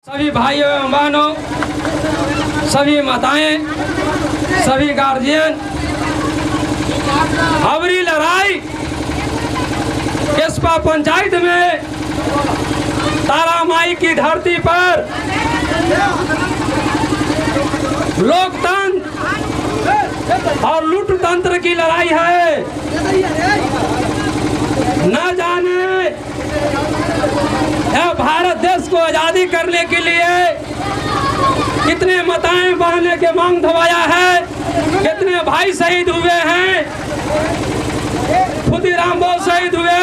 सभी भाइयों एवं बहनों, सभी माताएं, सभी गार्जियन, अबरी लड़ाई केसपा पंचायत में तारा माई की धरती पर लोकतंत्र और लूट तंत्र की लड़ाई है। न जाने यह भारत देश को आजादी करने के लिए कितने माताएं बहने के मांग दबाया है, कितने भाई शहीद हुए हैं। खुदीराम बोस शहीद हुए,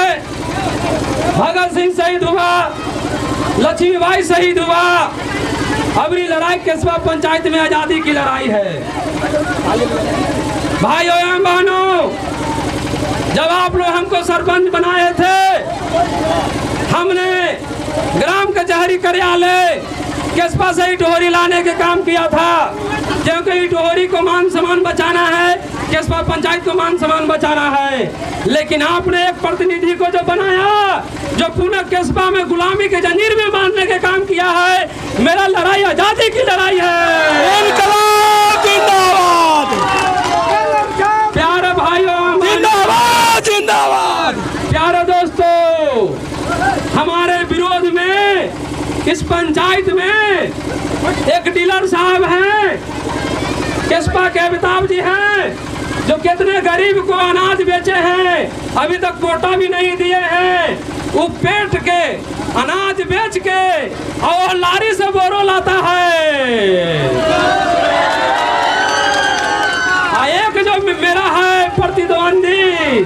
भगत सिंह शहीद हुआ, लक्ष्मीबाई शहीद हुआ। अबरी लड़ाई केसपा पंचायत में आजादी की लड़ाई है। भाइयों एवं बहनों, जब आप लोग हमको सरपंच बनाए थे, हमने ग्राम कचहरी कार्यालय केसपा से इटोहरी लाने के काम किया था, क्योंकि इटोहरी को मान सम्मान बचाना है, केसपा पंचायत को मान सम्मान बचाना है। लेकिन आपने एक प्रतिनिधि को जो बनाया, जो पुनः केसपा में गुलामी के जंजीर में बांधने के काम किया है। मेरा लड़ाई आजादी की लड़ाई है। इनकलाब जिंदाबाद, प्यारे भाइयों, जिंदाबाद जिंदाबाद। प्यारे दोस्तों, हमारे विरोध में इस पंचायत में एक डीलर साहब हैं, केसपा के अमिताभ जी हैं, जो कितने गरीब को अनाज बेचे हैं, अभी तक कोटा भी नहीं दिए हैं। वो पेट के अनाज बेच के और लारी से बोरो लाता है। एक जो मेरा है प्रतिद्वंदी,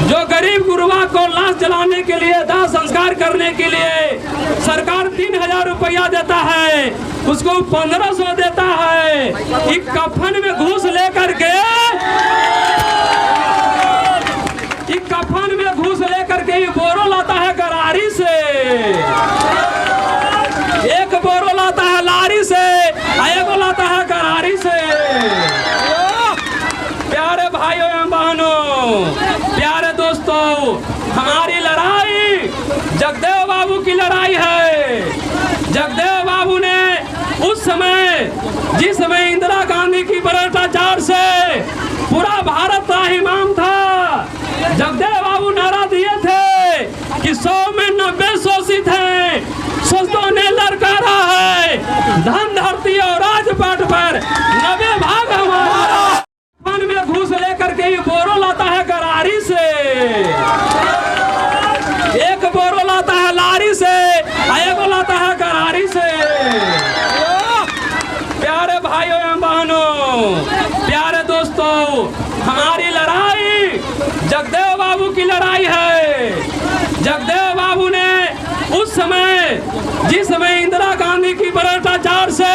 जो गरीब गुरुआ को लाश जलाने के लिए, दाह संस्कार करने के लिए सरकार 3000 रुपया देता है, उसको 1500 देता है। एक कफन में घूस लेकर के, एक कफन में घूस लेकर के बोरो लाता है गरारी से, एक बोरो लाता है लारी से, एक लाता है गरारी से। प्यारे भाइयों एवं बहनों, प्यारे दोस्तों, हमारी लड़ाई जगदेव बाबू की लड़ाई है। जगदेव बाबू ने उस समय, जिस समय इंदिरा गांधी की भ्रष्टाचार से पूरा भारत त्राहिमाम था, जगदेव बाबू नारा दिए थे कि 100 में 90 शोषित हैं, शोषितों ने ललकारा है, धन धरती और राजपाट पर 90 भाग हमारा। मन में घूस लेकर के ये बोरो लाता है गरारी से, एक बोरो लाता है लारी से, एक लाता है गरारी से। प्यारे भाइयों एवं बहनों, प्यारे दोस्तों, हमारी लड़ाई जगदेव बाबू की लड़ाई है। जगदेव बाबू ने उस समय, जिस समय इंदिरा गांधी की भ्रष्टाचार से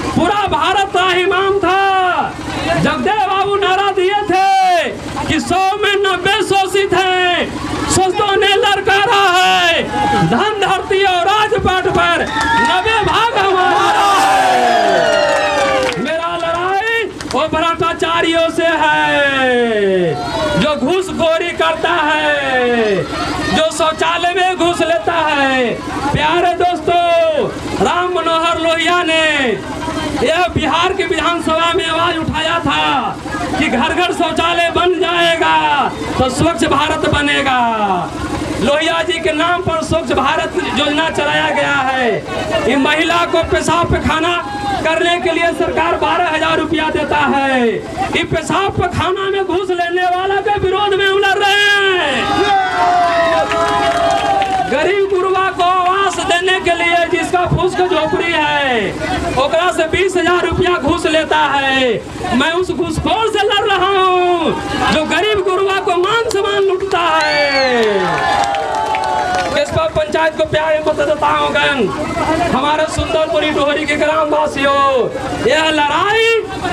पूरा भारत त्राहिमाम था, जगदेव बाबू नारा दिए थे कि 100 में 90 शोषित हैं, शोषितों ने ललकारा है, धन धरती और राजपाट पर 90 भाग हमारा है। मेरा लड़ाई वो भ्रष्टाचारियों से है, जो घूसखोरी करता है, जो शौचालय में घूस लेता है। प्यारे दोस्तों, राम मनोहर लोहिया ने यह बिहार के विधानसभा में आवाज उठाया था कि घर घर शौचालय बन जाएगा तो स्वच्छ भारत बनेगा। लोहिया जी के नाम पर स्वच्छ भारत योजना चलाया गया है। इन महिला को पेशाब पैखाना करने के लिए सरकार 12,000 रुपया देता है। इन पेशाब पैखाना में घूस लेने वाला के विरोध में हम लड़ रहे हैं। गरीब गुरुआ को आवास देने के लिए, जिसका फूस झोपड़ी है, ओकरा से 20,000 रुपया घूस लेता है। मैं उस घूसखोर से लड़ रहा हूँ, जो गरीब गुरुआ को मान सम्मान लूटता है। केसपा पंचायत को प्यारे मतदाताओं गण, हमारे सुंदरपुरी डोहरी के ग्रामवासियों, यह लड़ाई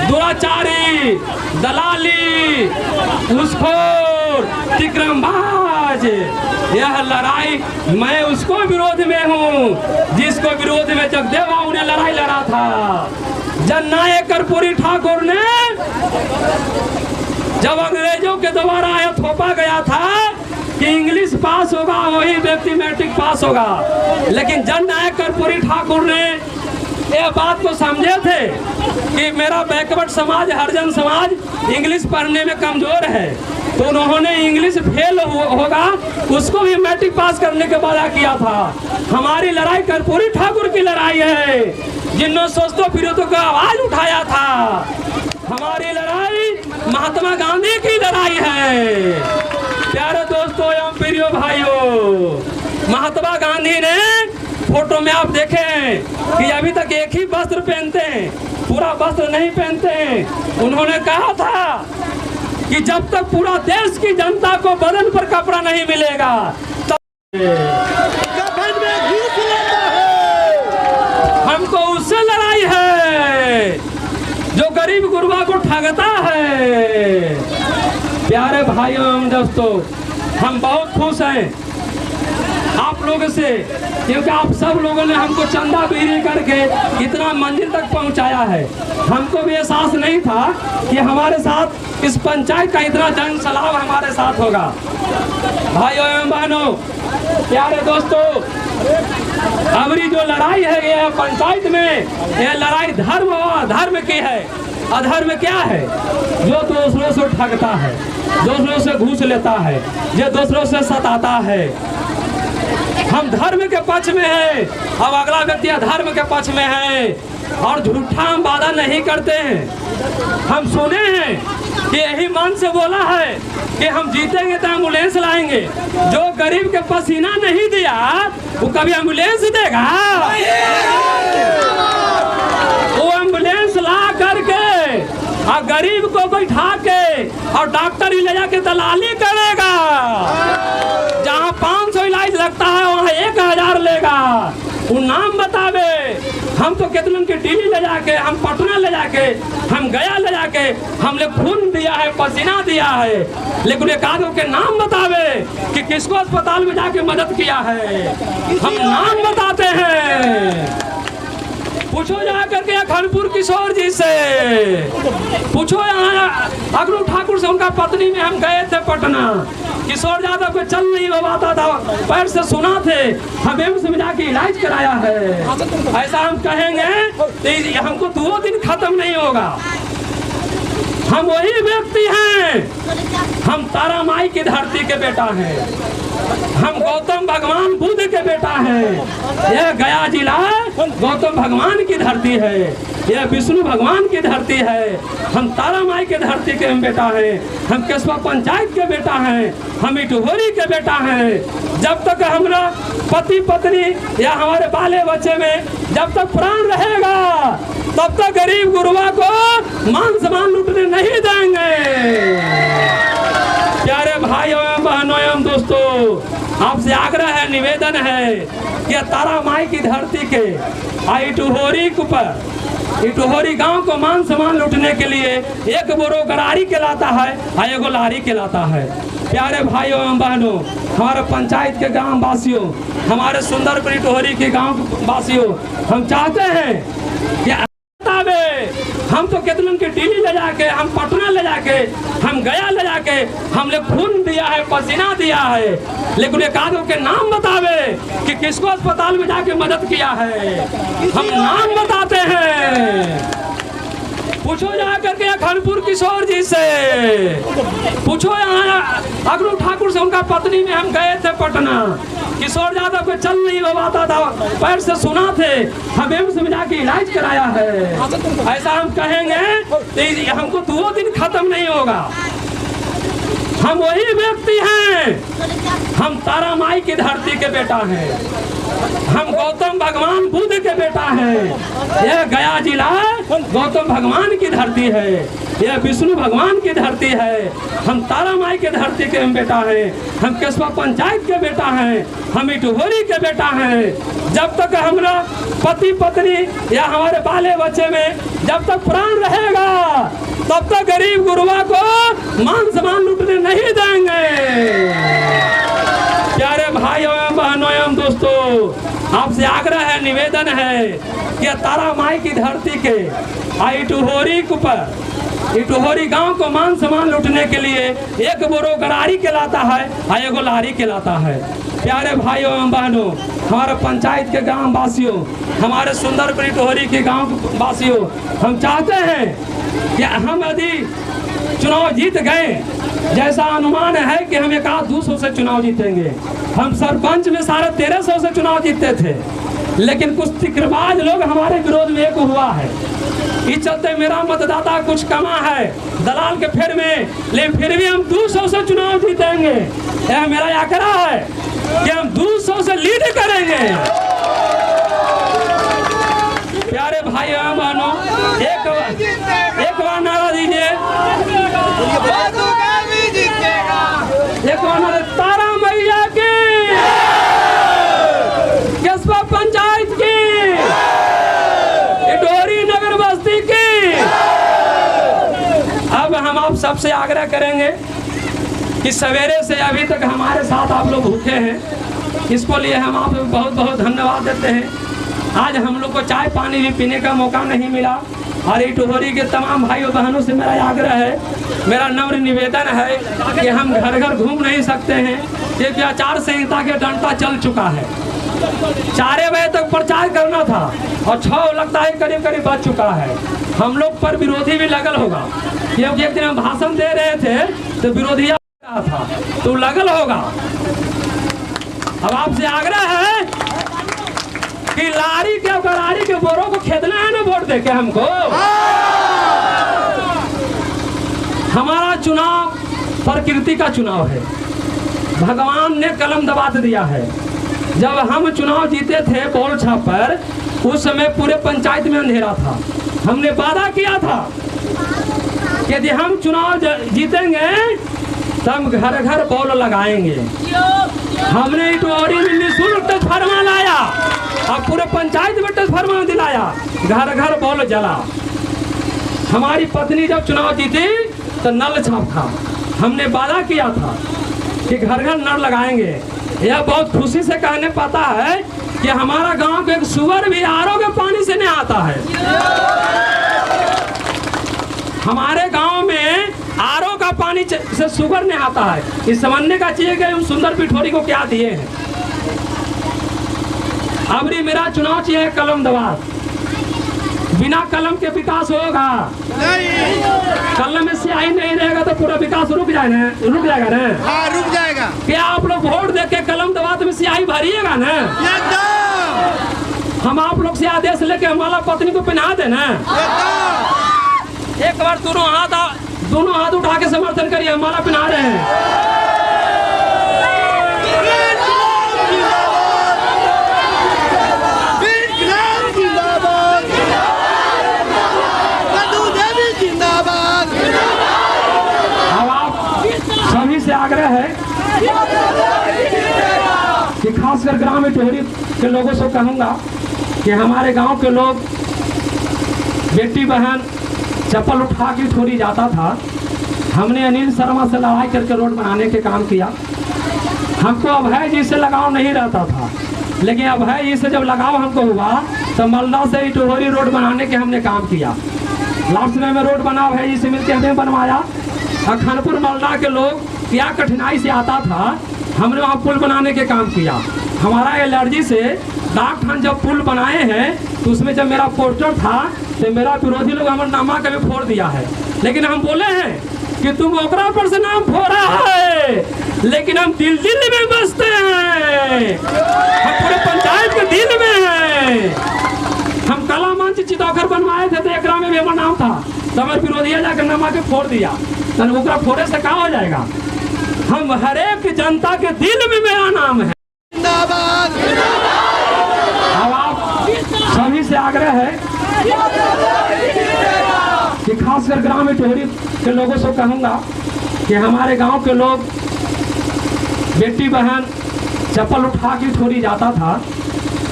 दुराचारी, दलाली, घूसखोर, तिक्रमबाज, यह लड़ाई मैं उसको विरोध में हूँ जिसको विरोध में जगदेव बाबू ने लड़ाई लड़ा था। जननायक कर्पूरी ठाकुर ने जब अंग्रेजों के द्वारा यह थोपा गया था कि इंग्लिश पास होगा वही व्यक्ति मैट्रिक पास होगा, लेकिन जननायक कर्पूरी ठाकुर ने ये बात को समझे थे कि मेरा बैकवर्ड समाज, हरिजन समाज इंग्लिश पढ़ने में कमजोर है, तो उन्होंने इंग्लिश फेल होगा उसको भी मैट्रिक पास करने के वादा किया था। हमारी लड़ाई कर्पूरी ठाकुर की लड़ाई है, जिन्होंने सोचतो फिरतो का आवाज उठाया था। हमारी लड़ाई महात्मा गांधी की लड़ाई है। प्यारे दोस्तों एवं प्रियो भाइयों, महात्मा गांधी ने, फोटो में आप देखें कि अभी तक एक ही वस्त्र पहनते हैं, पूरा वस्त्र नहीं पहनते हैं। उन्होंने कहा था कि जब तक पूरा देश की जनता को बदन पर कपड़ा नहीं मिलेगा तब हमको उससे लड़ाई है जो गरीब गुरबा को ठगता है। प्यारे भाइयों एवं दोस्तों, हम बहुत खुश हैं आप लोगों से, क्योंकि आप सब लोगों ने हमको चंदा बीरी करके इतना मंजिल तक पहुंचाया है। हमको भी एहसास नहीं था कि हमारे साथ इस पंचायत का इतना जन सलाब हमारे साथ होगा। भाइयों एवं बहनों, प्यारे दोस्तों, हमारी जो लड़ाई है ये पंचायत में, ये लड़ाई धर्म और अधर्म की है। अधर्म क्या है? जो दूसरों से ठगता है, दूसरों से घूस लेता है, जो दूसरों से सताता है। हम धर्म के पक्ष में हैं, अब अगला व्यक्ति अधर्म के पक्ष में है और झूठा हम वादा नहीं करते हैं। हम सुने हैं कि यही मन से बोला है कि हम जीतेंगे तो एम्बुलेंस लाएंगे। जो गरीब के पसीना नहीं दिया वो कभी एम्बुलेंस देगा? वो एम्बुलेंस ला करके और गरीब को बैठा के और डॉक्टर ही ले जाके दलाली करेगा। जहाँ 500 इलाज लगता है वहाँ 1000 लेगा। वो नाम बतावे। हम तो कितने के दिल्ली ले जाके, हम पटना ले जाके, हम गया ले जाके हमने खून दिया है, पसीना दिया है, लेकिन एक आदमी के नाम बतावे कि किसको अस्पताल में जाके मदद किया है। हम नाम बताते हैं। पूछो जा करके खनपुर किशोर जी से, पूछो यहाँ अग्रू ठाकुर से, उनका पत्नी में हम गए थे पटना। किशोर यादव को चल नहीं हो पाता था, पैर से सुना थे, हम एम्स में जाके इलाज कराया है। ऐसा हम कहेंगे तो हमको 2 दिन खत्म नहीं होगा। हम वही व्यक्ति हैं, हम तारा माई की धरती के बेटा हैं, हम गौतम भगवान बुद्ध के बेटा हैं। यह गया जिला गौतम भगवान की धरती है, यह विष्णु भगवान की धरती है। हम तारा माई के धरती के हम बेटा हैं, हम केशवा पंचायत के बेटा हैं, हम इटहोरी के बेटा हैं। जब तक हमारा पति पत्नी या हमारे बाले बच्चे में जब तक प्राण रहेगा तब तक गरीब गुरबा को मान सम्मान लूटने नहीं देंगे। प्यारे भाइयों एवं बहनों एवं दोस्तों, आपसे आग्रह है, निवेदन है कि तारा माई की धरती के इटहोरी पर, इटहोरी गांव को मान सम्मान लूटने के लिए एक बोरो गरारी कहलाता है और एगो लारी कहलाता है। प्यारे भाइयों एवं बहनों, हमारे पंचायत के गांव वासियों, हमारे सुंदरपुर इटहोरी के गांव वासियों, हम चाहते हैं कि हम तो कितने के दिल्ली ले जाके, हम पटना ले जाके, हम गया ले जाके हमने खून दिया है, पसीना दिया है, लेकिन एक आदमी के नाम बतावे कि किसको अस्पताल में जाके मदद किया है। हम नाम बताते हैं। पूछो जा करके खनपुर किशोर जी से, पूछो यहाँ अग्रू ठाकुर से, उनका पत्नी में हम गए थे पटना। किशोर यादव को चल नहीं हो पाता था, पैर से सुना थे, हम एम्स में जाके इलाज कराया है। ऐसा हम कहेंगे तो हमको 2 दिन खत्म नहीं होगा। हम वही व्यक्ति हैं, हम तारा माई की धरती के बेटा हैं, हम गौतम भगवान बुद्ध के बेटा हैं। यह गया जिला गौतम भगवान की धरती है, यह विष्णु भगवान की धरती है। हम तारा माई के धरती के हम बेटा हैं, हम केशवा पंचायत के बेटा हैं, हम इटहोरी के बेटा हैं। जब तक हमारा पति पत्नी या हमारे बाले बच्चे में जब तक प्राण रहेगा तब तक गरीब गुरबा को मान सम्मान लूटने नहीं देंगे। प्यारे भाइयों एवं बहनों एवं दोस्तों, आपसे आग्रह है, निवेदन है कि तारा माई की धरती के इटोहरी पर इटोहरी गांव को मान सम्मान लूटने के लिए एक बोरो गरारी कहलाता है और एगो लारी कहलाता है। प्यारे भाइयों एवं बहनों, हमारे पंचायत के गांव वासियों, हमारे सुंदरपुर इटोहरी के गांव वासियों, हम चाहते हैं कि हम यदि चुनाव जीत गए, जैसा अनुमान है कि हम 100-200 से चुनाव जीतेंगे। हम सरपंच में 1350 से चुनाव जीतते थे, लेकिन कुछ तिकरबाज लोग हमारे विरोध में एक हुआ है। इस चलते मेरा मतदाता कुछ कमा है दलाल के फेर में, लेकिन फिर भी हम 200 से चुनाव जीतेंगे। यह मेरा आग्रह है कि हम 200 से लीड करेंगे। प्यारे भाइयों एवं बहनों, एक बार नारा दीजिए, एक बार नारा, तारा मैया की, कस्बा पंचायत की, इटोहरी नगर बस्ती की। अब हम आप सबसे आग्रह करेंगे कि सवेरे से अभी तक हमारे साथ आप लोग भूखे हैं, इसको लिए हम आप बहुत बहुत धन्यवाद देते हैं। आज हम लोग को चाय पानी भी पीने का मौका नहीं मिला, और इटोहरी के तमाम भाइयों बहनों से मेरा आग्रह है, मेरा नम्र निवेदन है कि हम घर घर घूम नहीं सकते हैं, क्योंकि आचार संहिता के डंडा चल चुका है। 4 बजे तक प्रचार करना था और 6 लगता है करीब करीब बज चुका है। हम लोग पर विरोधी भी लगल होगा, क्योंकि एक दिन हम भाषण दे रहे थे तो विरोधी था, तो लगल होगा। अब आपसे आग्रह है कि लारी के गरारी के बोरों को खेदना है ना वोट देके हमको। हमारा चुनाव प्रकृति का चुनाव है, भगवान ने कलम दबा दिया है। जब हम चुनाव जीते थे बॉल छाप पर, उस समय पूरे पंचायत में अंधेरा था। हमने वादा किया था कि यदि हम चुनाव जीतेंगे तो हम घर घर बॉल लगाएंगे। हमने इटोहरी में निःशुल्क ट्रांसफार्मर लाया और पूरे पंचायत में ट्रांसफार्मर दिलाया, घर घर बॉल जला। हमारी पत्नी जब चुनाव जीती तो नल छाप था, हमने वादा किया था कि घर घर नल लगाएंगे। यह बहुत खुशी से कहने पाता है कि हमारा गांव के एक सुअर भी आरओ के पानी से नहीं आता है। हमारे गांव में आरओ का पानी से सुअर नहीं आता है। इस समझने का चाहिए कि हम सुंदर इटोहरी को क्या दिए हैं। अबरी मेरा चुनाव चाहिए कलम दबाव, बिना कलम के विकास होगा नहीं। कलम में स्याही नहीं रहेगा तो पूरा विकास रुक जाएगा ना। हाँ, रुक जाएगा। क्या आप लोग वोट दे के कलम दबाव में स्याही भरिएगा ना? हम आप लोग से आदेश लेके हमारा पत्नी को पहना देना। एक बार दोनों हाथ उठा के समर्थन करिए, हमारा पहना रहे हैं। से आग्रह है कि खासकर ग्राम इटोहरी के लोगों से कहूंगा कि हमारे गांव के लोग, बेटी बहन चप्पल उठा के इटोहरी जाता था। हमने अनिल शर्मा से लड़ाई करके रोड बनाने के काम किया। हमको अभय जी से लगाव नहीं रहता था, लेकिन अभय जी से जब लगाव हमको हुआ तो मलदा से इटोहरी रोड बनाने के हमने काम किया। लास्ट में रोड बना अभय जी से मिलकर हमने बनवाया। खानपुर मलदा के लोग क्या कठिनाई से आता था, हमने वहाँ पुल बनाने के काम किया। हमारा एलर्जी से डाक खान जब पुल बनाए हैं तो उसमें जब मेरा पोस्टर था तो मेरा विरोधी लोग हमारा नामा कभी फोड़ दिया है, लेकिन हम बोले हैं कि तुम ओकरा पर से नाम फोड़ा है, लेकिन हम दिल दिल में बसते हैं, हम पूरे पंचायत के दिल में हैं। हम कला मंच चितौखर बनवाए थे तो एक में भी हमारा नाम था, तो हमारे विरोधी जाकर नामा के फोड़ दिया। ओकरा फोड़े से क्या हो जाएगा? हम हर एक जनता के दिल में मेरा नाम है। अब आप सभी से आग्रह है कि खासकर ग्राम इटोहरी के लोगों से कहूंगा कि हमारे गांव के लोग, बेटी बहन चप्पल उठा के इटोहरी जाता था।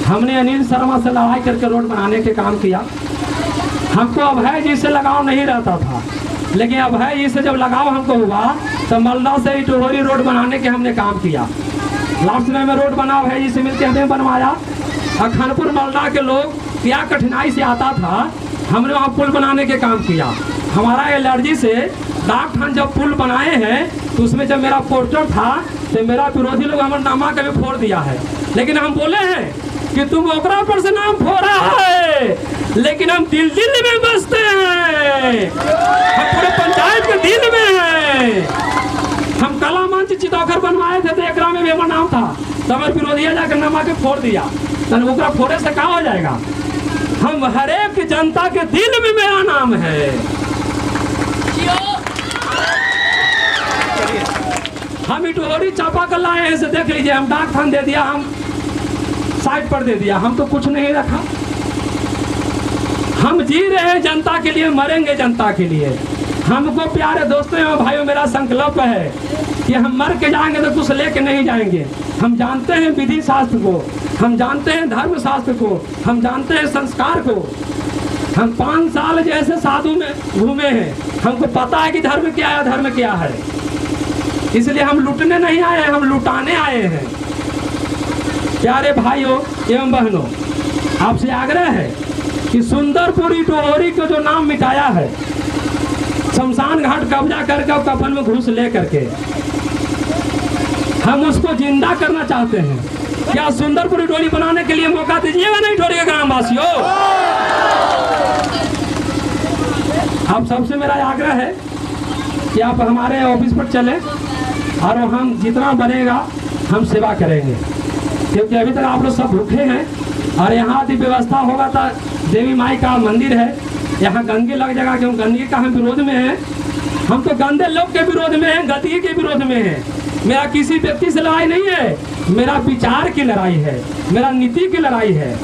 हमने अनिल शर्मा से लड़ाई करके रोड बनाने के काम किया। हमको अभय जी से लगाव नहीं रहता था, लेकिन अभय जी से जब लगाव हमको हुआ तो मलदा से इटोहरी रोड बनाने के हमने काम किया। लास्ट में रोड बना अभय जी से मिलकर हमने बनवाया। खानपुर मालदा के लोग क्या कठिनाई से आता था, हमने वहाँ पुल बनाने के काम किया। हमारा एलर्जी से डाक खान जब पुल बनाए हैं तो उसमें जब मेरा पोस्टर था तो मेरा विरोधी लोग हमारा नामा कभी फोड़ दिया है, लेकिन हम बोले हैं कि तुम ओकरा पर से नाम फोड़ा है, लेकिन हम दिल दिल में बसते हैं, हम पूरे पंचायत के दिल में हैं। हम कला मंच चितौखर बनवाए थे तो एकरा में भी हमारा नाम था, तो हमारे विरोधिया जाकर नामा के फोड़ दिया। तो ओकरा फोड़े से क्या हो जाएगा? हम हर एक जनता के दिल में मेरा नाम है। हम इटोरी चापा कर लाए हैं, से देख लीजिए, हम डाक खान दे दिया, हम साइड पर दे दिया, हम तो कुछ नहीं रखा। हम जी रहे हैं जनता के लिए, मरेंगे जनता के लिए। हमको प्यारे दोस्तों एवं भाइयों, मेरा संकल्प है कि हम मर के जाएंगे तो कुछ लेके नहीं जाएंगे। हम जानते हैं विधि शास्त्र को, हम जानते हैं धर्म शास्त्र को, हम जानते हैं संस्कार को। हम 5 साल जैसे साधु में घूमे हैं, हमको पता है कि धर्म क्या है, धर्म क्या है। इसलिए हम लूटने नहीं आए हैं, हम लुटाने आए हैं। प्यारे भाइयों एवं बहनों, आपसे आग्रह है कि सुंदरपुर इटोरी को जो नाम मिटाया है, शमशान घाट कब्जा करके कफन में घुस ले करके, हम उसको जिंदा करना चाहते हैं। क्या सुंदरपुर इटोरी बनाने के लिए मौका दीजिएगा ना इटोरी के ग्रामवासियों? आप सबसे मेरा आग्रह है कि आप हमारे ऑफिस पर चलें और हम जितना बनेगा हम सेवा करेंगे, क्योंकि अभी तक आप लोग सब भूखे हैं। और यहाँ यदि व्यवस्था होगा तो देवी माई का मंदिर है, यहाँ गंदगी लग जाएगा, क्योंकि गंदगी का हम विरोध में हैं। हम तो गंदे लोग के विरोध में हैं, गंदगी के विरोध में हैं। मेरा किसी व्यक्ति से लड़ाई नहीं है, मेरा विचार की लड़ाई है, मेरा नीति की लड़ाई है।